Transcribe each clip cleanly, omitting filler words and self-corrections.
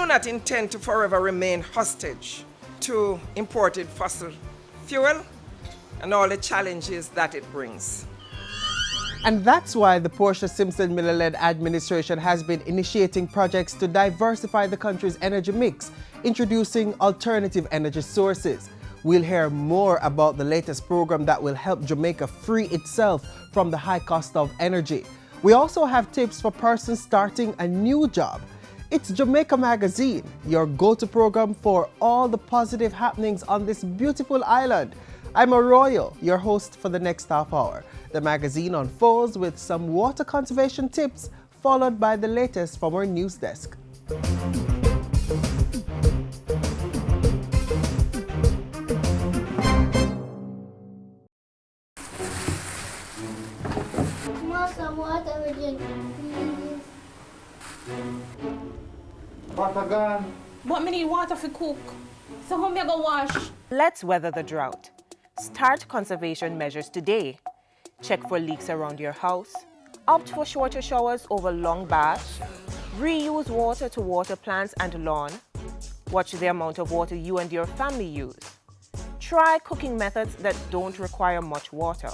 do not intend to forever remain hostage to imported fossil fuel and all the challenges that it brings. And that's why the Portia Simpson Miller-led administration has been initiating projects to diversify the country's energy mix, introducing alternative energy sources. We'll hear more about the latest program that will help Jamaica free itself from the high cost of energy. We also have tips for persons starting a new job. It's Jamaica Magazine, your go-to program for all the positive happenings on this beautiful island. I'm Arroyo, your host for the next half hour. The magazine unfolds with some water conservation tips, followed by the latest from our news desk. Some water we drink, please. Water gone. But me need water for cook. So how me go wash? Let's weather the drought. Start conservation measures today. Check for leaks around your house. Opt for shorter showers over long baths. Reuse water to water plants and lawn. Watch the amount of water you and your family use. Try cooking methods that don't require much water.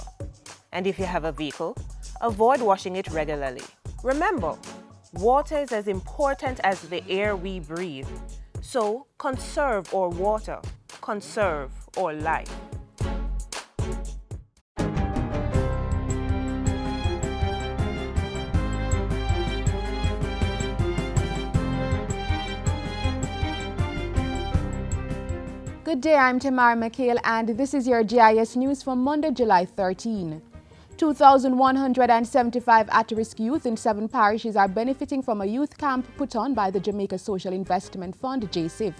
And if you have a vehicle, avoid washing it regularly. Remember, water is as important as the air we breathe. So conserve our water, conserve our life. Good day, I'm Tamara McHale and this is your GIS News for Monday, July 13. 2,175 at-risk youth in 7 parishes are benefiting from a youth camp put on by the Jamaica Social Investment Fund, JSIF.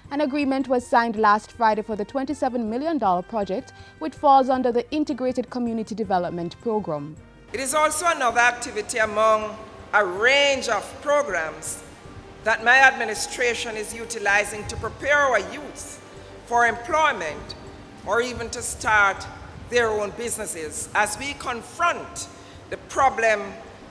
An agreement was signed last Friday for the $27 million project, which falls under the Integrated Community Development Program. It is also another activity among a range of programs that my administration is utilizing to prepare our youth for employment or even to start their own businesses as we confront the problem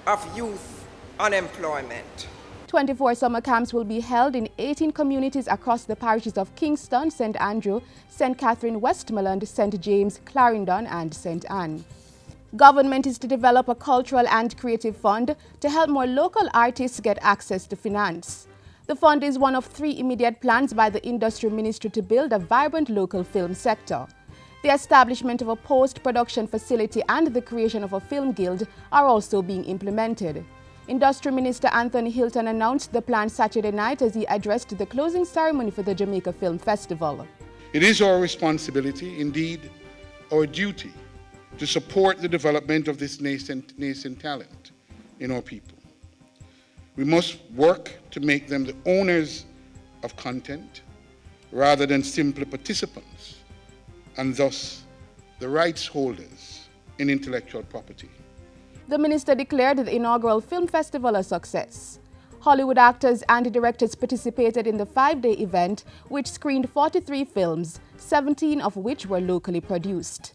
of youth unemployment. 24 summer camps will be held in 18 communities across the parishes of Kingston, St. Andrew, St. Catherine, Westmoreland, St. James, Clarendon and St. Anne. Government is to develop a cultural and creative fund to help more local artists get access to finance. The fund is one of 3 immediate plans by the Industry Ministry to build a vibrant local film sector. The establishment of a post-production facility and the creation of a film guild are also being implemented. Industry Minister Anthony Hilton announced the plan Saturday night as he addressed the closing ceremony for the Jamaica Film Festival. It is our responsibility, indeed our duty, to support the development of this nascent talent in our people. We must work to make them the owners of content rather than simply participants, and thus the rights holders in intellectual property. The minister declared the inaugural film festival a success. Hollywood actors and directors participated in the 5-day event, which screened 43 films, 17 of which were locally produced.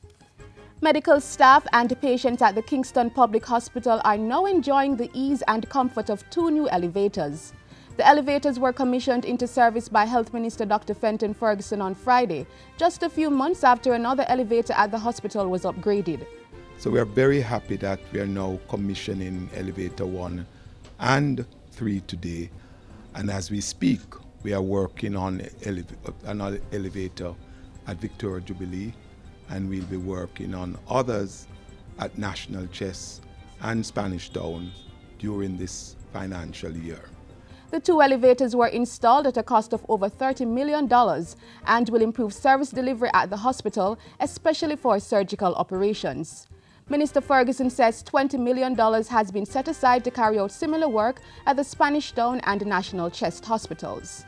Medical staff and patients at the Kingston Public Hospital are now enjoying the ease and comfort of 2 new elevators. The elevators were commissioned into service by Health Minister Dr. Fenton Ferguson on Friday, just a few months after another elevator at the hospital was upgraded. So we are very happy that we are now commissioning elevator 1 and 3 today. And as we speak, we are working on another elevator at Victoria Jubilee, and we'll be working on others at National Chess and Spanish Town during this financial year. The 2 elevators were installed at a cost of over $30 million and will improve service delivery at the hospital, especially for surgical operations. Minister Ferguson says $20 million has been set aside to carry out similar work at the Spanish Town and National Chest hospitals.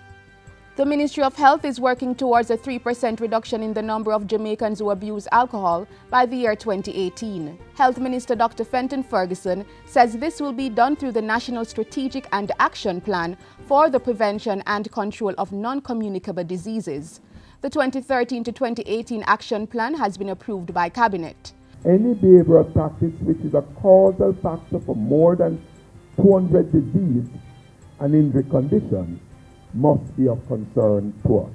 The Ministry of Health is working towards a 3% reduction in the number of Jamaicans who abuse alcohol by the year 2018. Health Minister Dr. Fenton Ferguson says this will be done through the National Strategic and Action Plan for the Prevention and Control of Non-Communicable Diseases. The 2013 to 2018 Action Plan has been approved by Cabinet. Any behavioral practice which is a causal factor for more than 200 disease and injury conditions must be of concern to us.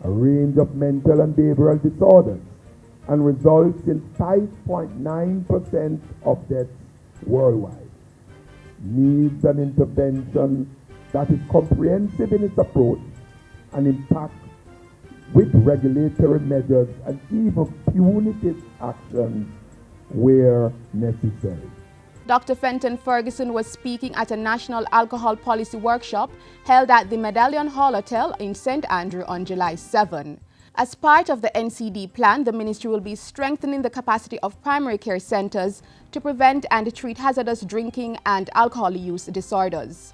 A range of mental and behavioral disorders and results in 5.9% of deaths worldwide. Needs an intervention that is comprehensive in its approach and impact with regulatory measures and even punitive actions where necessary. Dr. Fenton Ferguson was speaking at a national alcohol policy workshop held at the Medallion Hall Hotel in St. Andrew on July 7. As part of the NCD plan, the ministry will be strengthening the capacity of primary care centers to prevent and treat hazardous drinking and alcohol use disorders.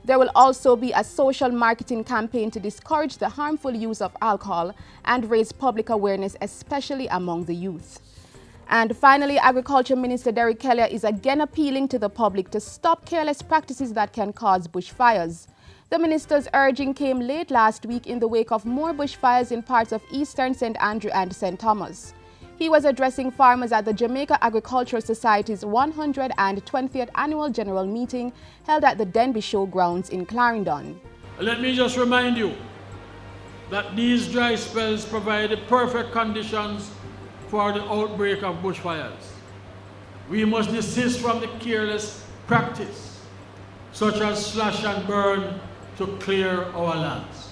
There will also be a social marketing campaign to discourage the harmful use of alcohol and raise public awareness, especially among the youth. And finally, Agriculture Minister Derek Kelly is again appealing to the public to stop careless practices that can cause bushfires. The minister's urging came late last week in the wake of more bushfires in parts of eastern St. Andrew and St. Thomas. He was addressing farmers at the Jamaica Agricultural Society's 120th Annual General Meeting held at the Denby Showgrounds in Clarendon. Let me just remind you that these dry spells provide the perfect conditions for the outbreak of bushfires. We must desist from the careless practice, such as slash and burn, to clear our lands.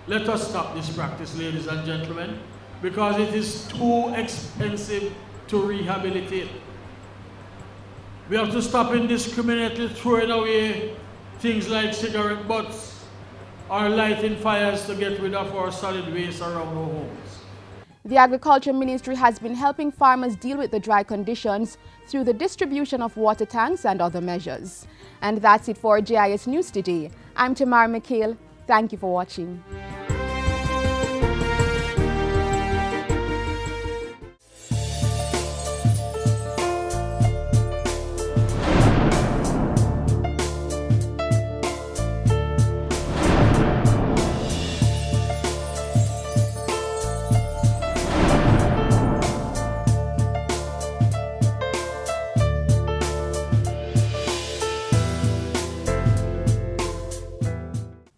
Let us stop this practice, ladies and gentlemen, because it is too expensive to rehabilitate. We have to stop indiscriminately throwing away things like cigarette butts or lighting fires to get rid of our solid waste around our homes. The Agriculture Ministry has been helping farmers deal with the dry conditions through the distribution of water tanks and other measures. And that's it for JIS News Today. I'm Tamara McHale. Thank you for watching.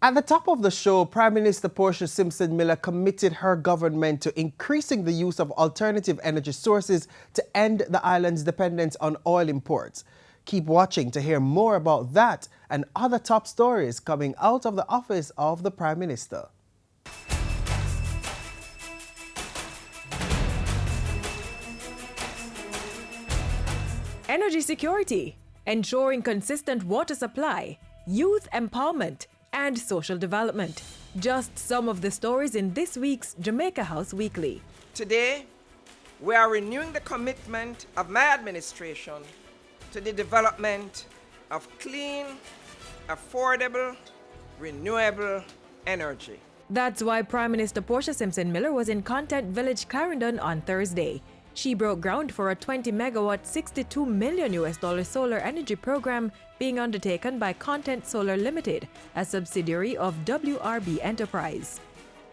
At the top of the show, Prime Minister Portia Simpson Miller committed her government to increasing the use of alternative energy sources to end the island's dependence on oil imports. Keep watching to hear more about that and other top stories coming out of the office of the Prime Minister. Energy security, ensuring consistent water supply, youth empowerment, and social development. Just some of the stories in this week's Jamaica House Weekly. Today, we are renewing the commitment of my administration to the development of clean, affordable, renewable energy. That's why Prime Minister Portia Simpson Miller was in Content Village, Clarendon on Thursday. She broke ground for a 20-megawatt, $62 million solar energy program being undertaken by Content Solar Limited, a subsidiary of WRB Enterprise.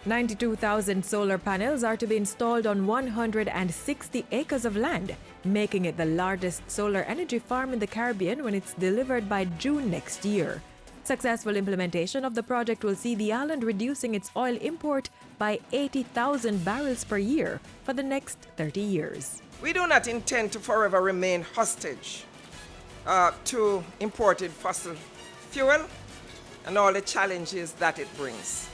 92,000 solar panels are to be installed on 160 acres of land, making it the largest solar energy farm in the Caribbean when it's delivered by June next year. Successful implementation of the project will see the island reducing its oil import by 80,000 barrels per year for the next 30 years. We do not intend to forever remain hostage to imported fossil fuel and all the challenges that it brings.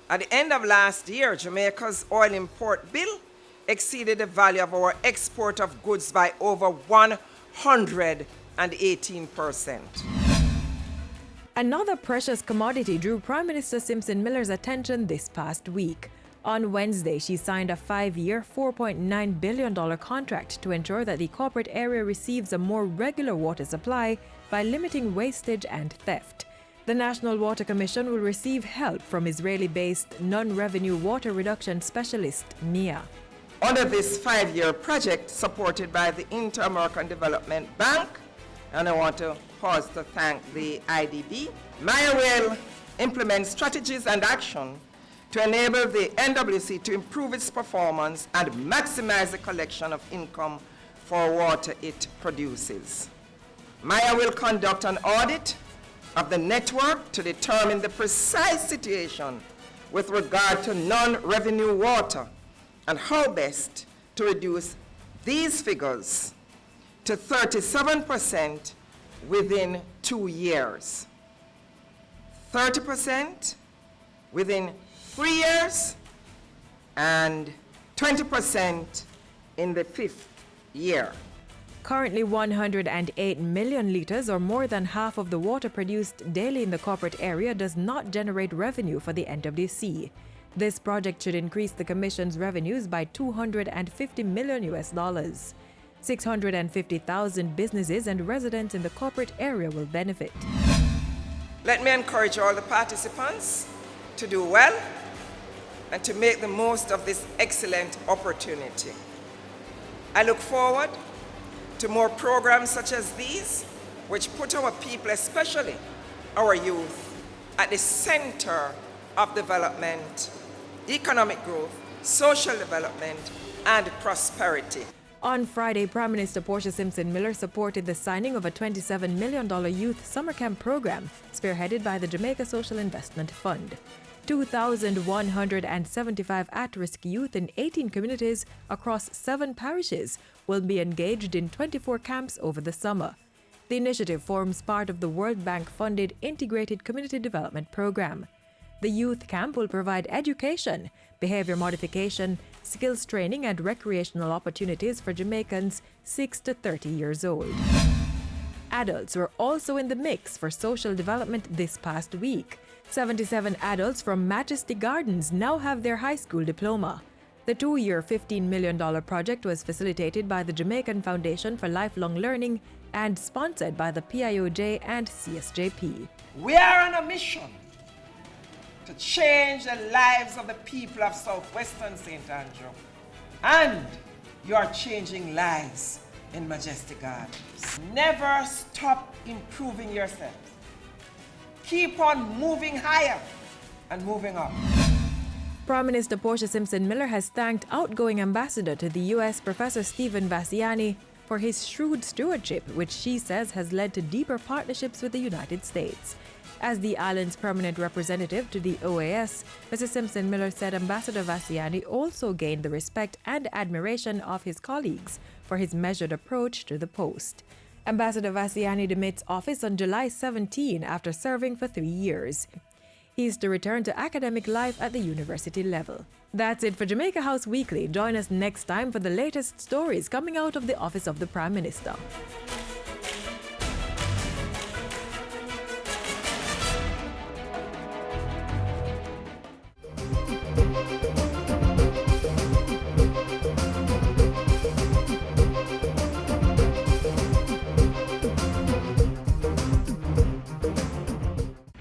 At the end of last year, Jamaica's oil import bill exceeded the value of our export of goods by over 118%. Another precious commodity drew Prime Minister Simpson Miller's attention this past week. On Wednesday, she signed a 5-year, $4.9 billion contract to ensure that the corporate area receives a more regular water supply by limiting wastage and theft. The National Water Commission will receive help from Israeli-based non-revenue water reduction specialist, MIA. Under this 5-year project supported by the Inter-American Development Bank, and I want to pause to thank the IDB, MIA will implement strategies and action to enable the NWC to improve its performance and maximize the collection of income for water it produces. MIA will conduct an audit of the network to determine the precise situation with regard to non-revenue water and how best to reduce these figures to 37% within 2 years, 30% within 3 years, and 20% in the 5th year. Currently, 108 million litres, or more than half of the water produced daily in the corporate area, does not generate revenue for the NWC. This project should increase the Commission's revenues by $250 million. 650,000 businesses and residents in the corporate area will benefit. Let me encourage all the participants to do well and to make the most of this excellent opportunity. I look forward to more programs such as these, which put our people, especially our youth, at the center of development, economic growth, social development, and prosperity. On Friday, Prime Minister Portia Simpson Miller supported the signing of a $27 million youth summer camp program spearheaded by the Jamaica Social Investment Fund. 2,175 at-risk youth in 18 communities across 7 parishes will be engaged in 24 camps over the summer. The initiative forms part of the World Bank-funded Integrated Community Development Program. The youth camp will provide education, behavior modification, skills training, and recreational opportunities for Jamaicans 6 to 30 years old. Adults were also in the mix for social development this past week. 77 adults from Majesty Gardens now have their high school diploma. The 2-year, $15 million project was facilitated by the Jamaican Foundation for Lifelong Learning and sponsored by the PIOJ and CSJP. We are on a mission to change the lives of the people of Southwestern St. Andrew. And you are changing lives in Majesty Gardens. Never stop improving yourselves. Keep on moving higher and moving up. Prime Minister Portia Simpson Miller has thanked outgoing ambassador to the U.S. Professor Stephen Vassiani for his shrewd stewardship, which she says has led to deeper partnerships with the United States. As the island's permanent representative to the OAS, Mrs. Simpson Miller said Ambassador Vassiani also gained the respect and admiration of his colleagues for his measured approach to the post. Ambassador Vassiani demits office on July 17 after serving for 3 years. He is to return to academic life at the university level. That's it for Jamaica House Weekly. Join us next time for the latest stories coming out of the office of the Prime Minister.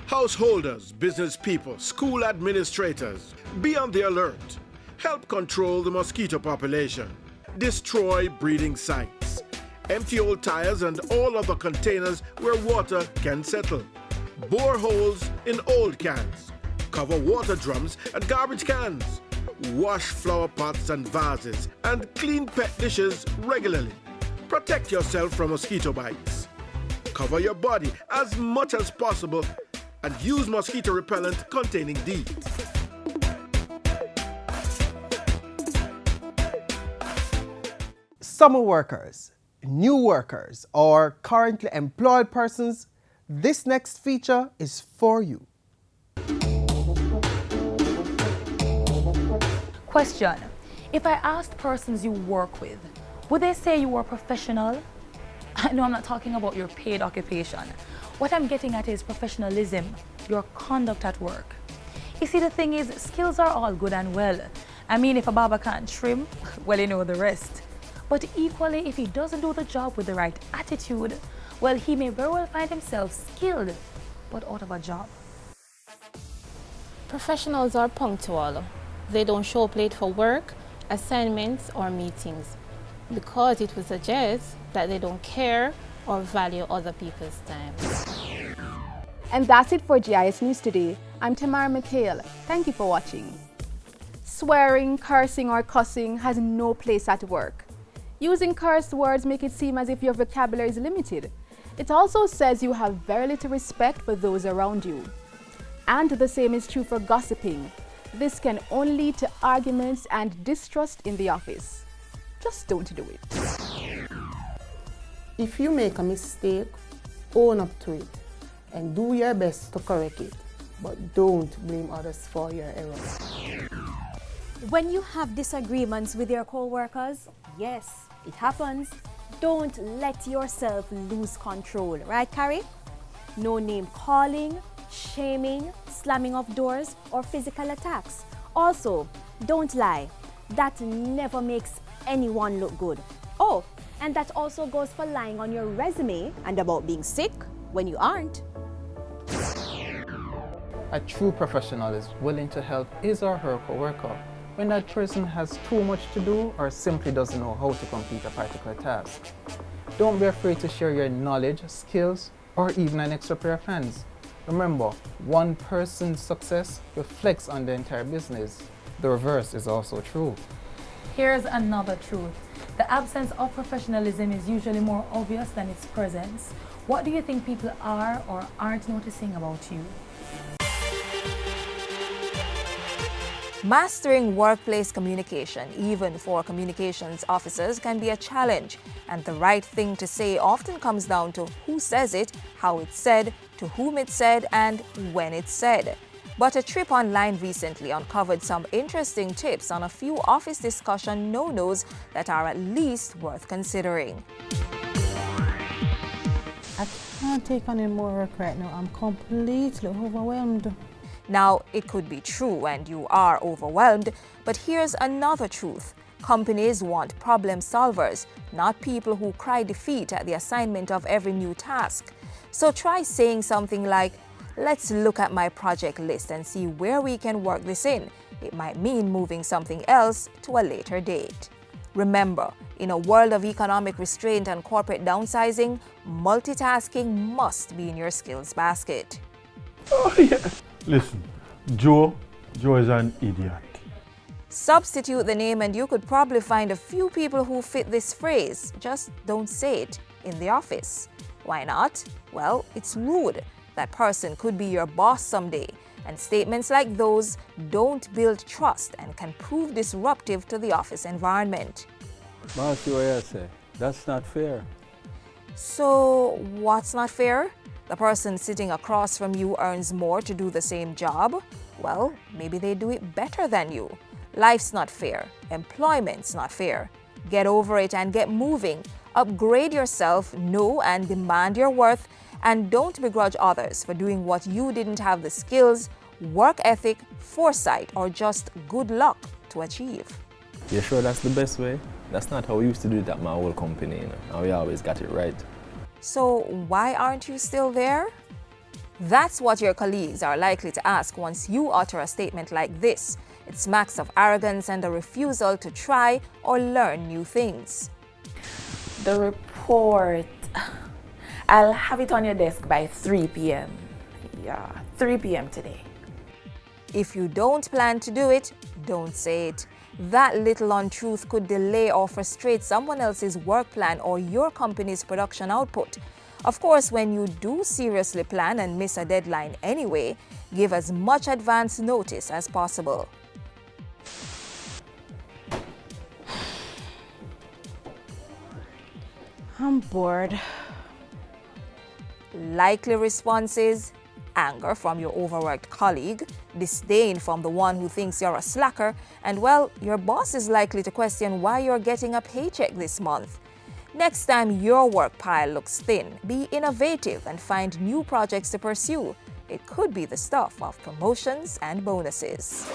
Householders, business people, school administrators, be on the alert. Help control the mosquito population. Destroy breeding sites. Empty old tires and all other containers where water can settle. Bore holes in old cans. Cover water drums and garbage cans. Wash flower pots and vases and clean pet dishes regularly. Protect yourself from mosquito bites. Cover your body as much as possible and use mosquito repellent containing DEET. Summer workers, new workers, or currently employed persons, this next feature is for you. Question: if I asked persons you work with, would they say you are professional? No, I'm not talking about your paid occupation. What I'm getting at is professionalism, your conduct at work. You see, the thing is, skills are all good and well. I mean, if a barber can't trim, well, you know the rest. But equally, if he doesn't do the job with the right attitude, well, he may very well find himself skilled, but out of a job. Professionals are punctual. They don't show up late for work, assignments, or meetings, because it would suggest that they don't care or value other people's time. And that's it for GIS News today. I'm Tamara McHale. Thank you for watching. Swearing, cursing, or cussing has no place at work. Using curse words make it seem as if your vocabulary is limited. It also says you have very little respect for those around you. And the same is true for gossiping. This can only lead to arguments and distrust in the office. Just don't do it. If you make a mistake, own up to it and do your best to correct it, but don't blame others for your errors. When you have disagreements with your co-workers, yes, it happens. Don't let yourself lose control, right, Carrie? No name calling, shaming, slamming of doors, or physical attacks. Also, don't lie. That never makes anyone look good. Oh, and that also goes for lying on your resume and about being sick when you aren't. A true professional is willing to help his or her coworker when that person has too much to do or simply doesn't know how to complete a particular task. Don't be afraid to share your knowledge, skills, or even an extra pair of hands. Remember, one person's success reflects on the entire business. The reverse is also true. Here's another truth. The absence of professionalism is usually more obvious than its presence. What do you think people are or aren't noticing about you? Mastering workplace communication, even for communications officers, can be a challenge, and the right thing to say often comes down to who says it, how it's said, to whom it's said, and when it's said. But a trip online recently uncovered some interesting tips on a few office discussion no-nos that are at least worth considering. I can't take on any more work right now. I'm completely overwhelmed. Now, it could be true and you are overwhelmed, but here's another truth. Companies want problem solvers, not people who cry defeat at the assignment of every new task. So try saying something like, let's look at my project list and see where we can work this in. It might mean moving something else to a later date. Remember, in a world of economic restraint and corporate downsizing, multitasking must be in your skills basket. Oh, yeah. Listen, Joe is an idiot. Substitute the name and you could probably find a few people who fit this phrase. Just don't say it in the office. Why not? Well, it's rude. That person could be your boss someday, and statements like those don't build trust and can prove disruptive to the office environment. Marcy, what you say? That's not fair. So, what's not fair? The person sitting across from you earns more to do the same job? Well, maybe they do it better than you. Life's not fair. Employment's not fair. Get over it and get moving. Upgrade yourself, know and demand your worth, and don't begrudge others for doing what you didn't have the skills, work ethic, foresight, or just good luck to achieve. You sure that's the best way? That's not how we used to do it at my old company, and we always got it right. So why aren't you still there? That's what your colleagues are likely to ask once you utter a statement like this. It smacks of arrogance and a refusal to try or learn new things. The report. I'll have it on your desk by 3 p.m. Yeah, 3 p.m. today. If you don't plan to do it, don't say it. That little untruth could delay or frustrate someone else's work plan or your company's production output. Of course, when you do seriously plan and miss a deadline anyway, give as much advance notice as possible. I'm bored. Likely responses: anger from your overworked colleague, disdain from the one who thinks you're a slacker, and well, your boss is likely to question why you're getting a paycheck this month. Next time your work pile looks thin, be innovative and find new projects to pursue. It could be the stuff of promotions and bonuses.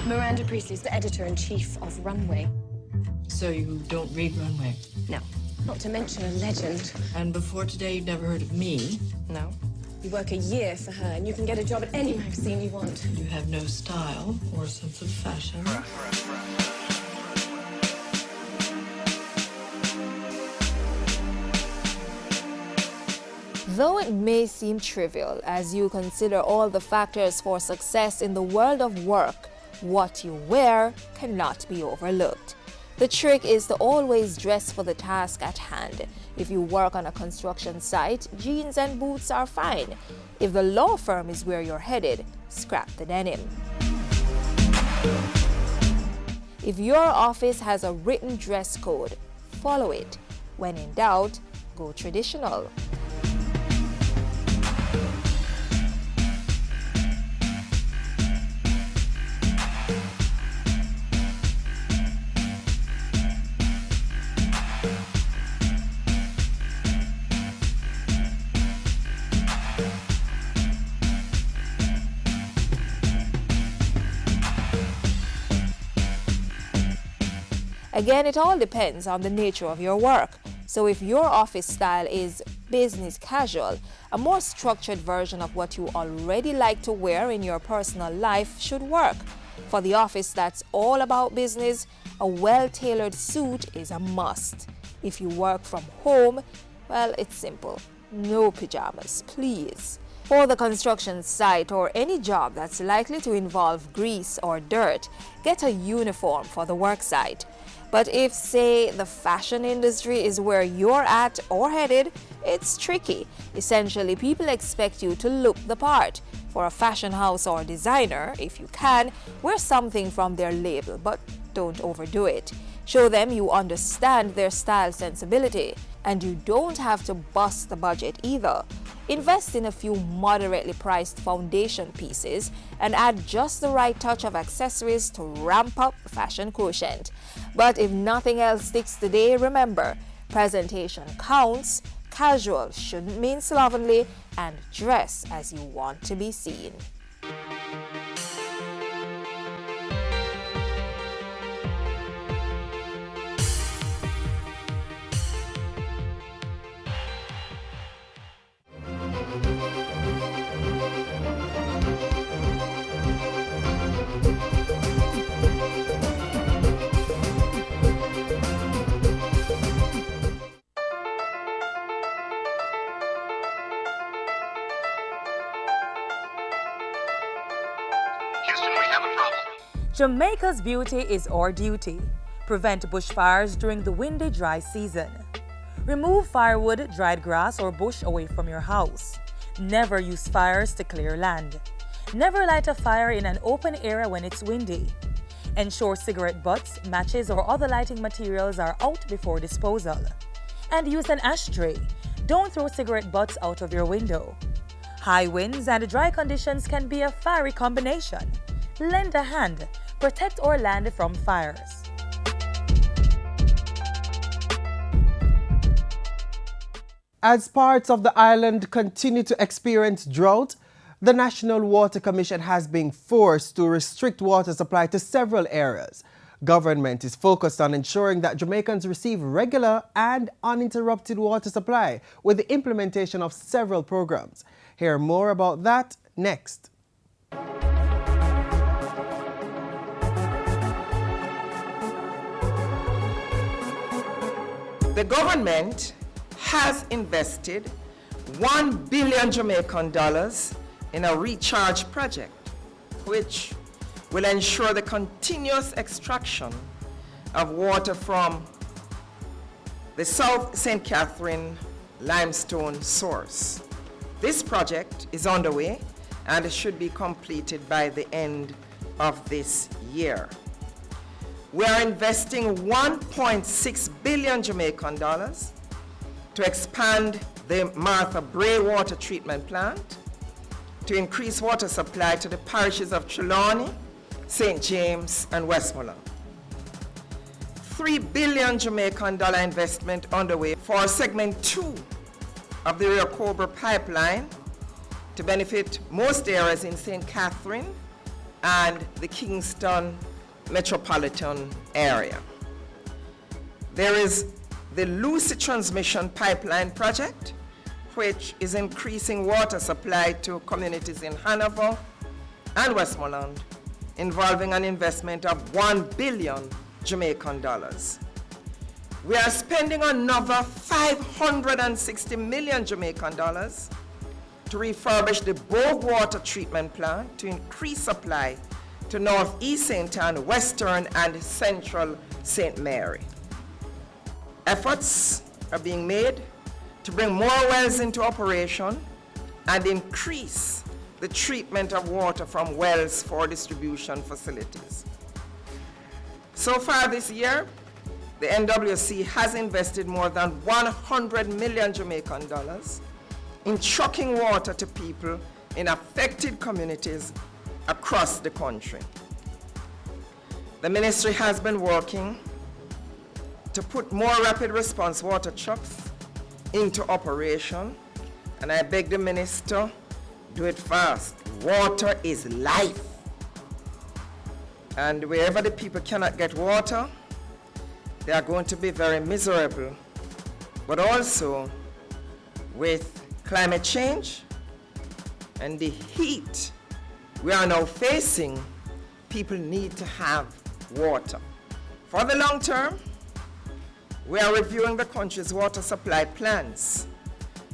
Miranda Priestley's the editor-in-chief of Runway. So you don't read Runway? No. Not to mention a legend. And before today, you'd never heard of me? No. You work a year for her, and you can get a job at any magazine you want. You have no style or sense of fashion. Though it may seem trivial as you consider all the factors for success in the world of work, what you wear cannot be overlooked. The trick is to always dress for the task at hand. If you work on a construction site, jeans and boots are fine. If the law firm is where you're headed, scrap the denim. If your office has a written dress code, follow it. When in doubt, go traditional. Again, it all depends on the nature of your work. So if your office style is business casual, a more structured version of what you already like to wear in your personal life should work. For the office that's all about business, a well-tailored suit is a must. If you work from home, well, it's simple. No pajamas, please. For the construction site or any job that's likely to involve grease or dirt, get a uniform for the work site. But if, say, the fashion industry is where you're at or headed, it's tricky. Essentially, people expect you to look the part. For a fashion house or designer, if you can, wear something from their label, but don't overdo it. Show them you understand their style sensibility, and you don't have to bust the budget either. Invest in a few moderately priced foundation pieces and add just the right touch of accessories to ramp up the fashion quotient. But if nothing else sticks today, remember, presentation counts, casual shouldn't mean slovenly, and dress as you want to be seen. Jamaica's beauty is our duty. Prevent bushfires during the windy, dry season. Remove firewood, dried grass, or bush away from your house. Never use fires to clear land. Never light a fire in an open area when it's windy. Ensure cigarette butts, matches, or other lighting materials are out before disposal. And use an ashtray. Don't throw cigarette butts out of your window. High winds and dry conditions can be a fiery combination. Lend a hand. Protect our land from fires. As parts of the island continue to experience drought, the National Water Commission has been forced to restrict water supply to several areas. Government is focused on ensuring that Jamaicans receive regular and uninterrupted water supply with the implementation of several programs. Hear more about that next. The government has invested $1 billion Jamaican dollars in a recharge project, which will ensure the continuous extraction of water from the South St. Catherine limestone source. This project is underway and it should be completed by the end of this year. We are investing $1.6 billion Jamaican dollars to expand the Martha Bray water treatment plant, to increase water supply to the parishes of Trelawney, St. James, and Westmoreland. $3 billion Jamaican dollar investment underway for segment 2 of the Rio Cobra pipeline to benefit most areas in St. Catherine and the Kingston metropolitan area. There is the Lucy Transmission Pipeline Project, which is increasing water supply to communities in Hanover and Westmoreland, involving an investment of $1 billion Jamaican dollars. We are spending another $560 million Jamaican dollars to refurbish the Bogue water treatment plant to increase supply to Northeast St. Ann, Western and Central St. Mary. Efforts are being made to bring more wells into operation and increase the treatment of water from wells for distribution facilities. So far this year, the NWC has invested more than 100 million Jamaican dollars in trucking water to people in affected communities across the country. The ministry has been working to put more rapid response water trucks into operation, and I beg the minister, do it fast. Water is life. And wherever the people cannot get water, they are going to be very miserable. But also, with climate change and the heat we are now facing, people need to have water. For the long term, we are reviewing the country's water supply plans.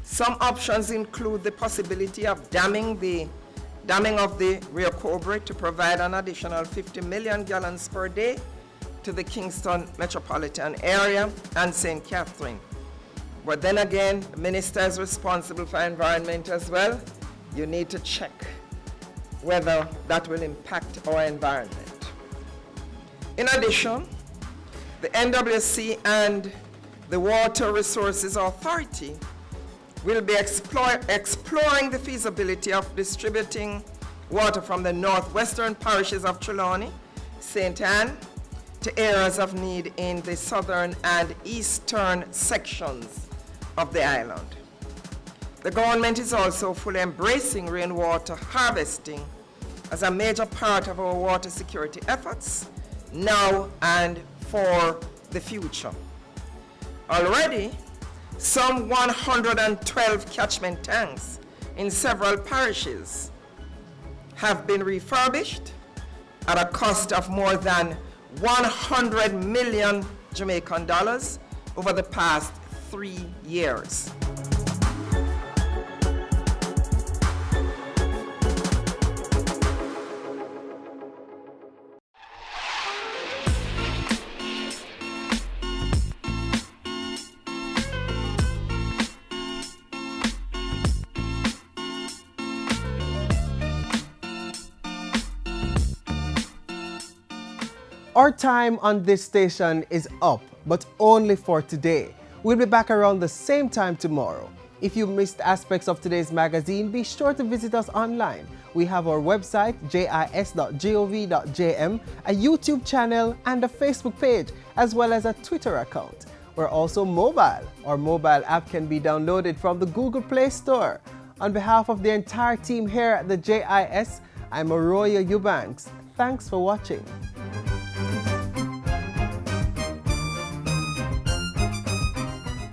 Some options include the possibility of damming of the Rio Cobre to provide an additional 50 million gallons per day to the Kingston metropolitan area and St. Catherine. But then again, the minister is responsible for environment as well. You need to check whether that will impact our environment. In addition, the NWC and the Water Resources Authority will be exploring the feasibility of distributing water from the northwestern parishes of Trelawney, St. Anne, to areas of need in the southern and eastern sections of the island. The government is also fully embracing rainwater harvesting as a major part of our water security efforts now and for the future. Already, some 112 catchment tanks in several parishes have been refurbished at a cost of more than 100 million Jamaican dollars over the past 3 years. Our time on this station is up, but only for today. We'll be back around the same time tomorrow. If you missed aspects of today's magazine, be sure to visit us online. We have our website, jis.gov.jm, a YouTube channel, and a Facebook page, as well as a Twitter account. We're also mobile. Our mobile app can be downloaded from the Google Play Store. On behalf of the entire team here at the JIS, I'm Arroyo Eubanks. Thanks for watching.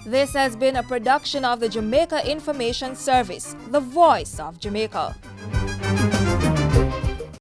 This has been a production of the Jamaica Information Service, the voice of Jamaica.